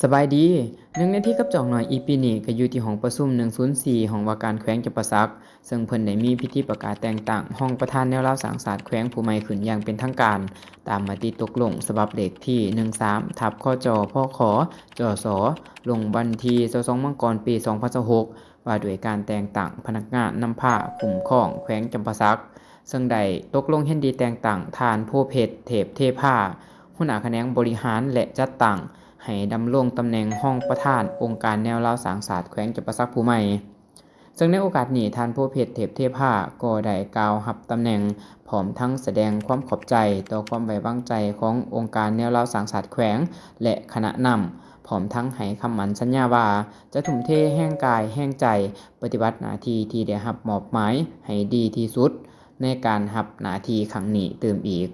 สบายดีหนึ่งในที่กับจองหน่อยอีปีนี้ก็อยู่ที่ห้องประชุม104ห้องว่าการแขวงจำปาสักซึ่งเพิ่นได้มีพิธีประกาศแต่งตั้งห้องประธานแนวราวสร้างศาสตร์แขวงผู้ใหม่ขึ้นอย่างเป็นทางการตามมติตกลงฉบับเลขที่13คจพขจสลงวันที่22มังกรปี2026ว่าด้วยการแต่งตั้งพนักงานนำผ้าคุ้มครองแขวงจำปาสักซึ่งได้ตกลงเห็นดีแต่งตั้งทานโพเพชรเทพเทพาหัวหน้าแขนงบริหารและจัดตั้ง ให้ดำรงตำแหน่งรองประธานองค์การแนวราวสร้างศาสตร์แขวงจำปาสักผู้ใหม่ซึ่งในโอกาสนี้ท่านผู้เพชรเทพเทพาก็ได้กล่าวรับตำแหน่งพร้อมทั้งแสดงความขอบใจต่อความไว้วางใจขององค์การแนวราวสร้างศาสตร์แขวงและคณะนำพร้อมทั้งให้คำมั่นสัญญาว่าจะทุ่มเทแรงกายแรงใจปฏิบัติหน้าที่ที่ได้รับมอบหมายให้ดีที่สุดในการรับหน้าที่ครั้งนี้เติมอีก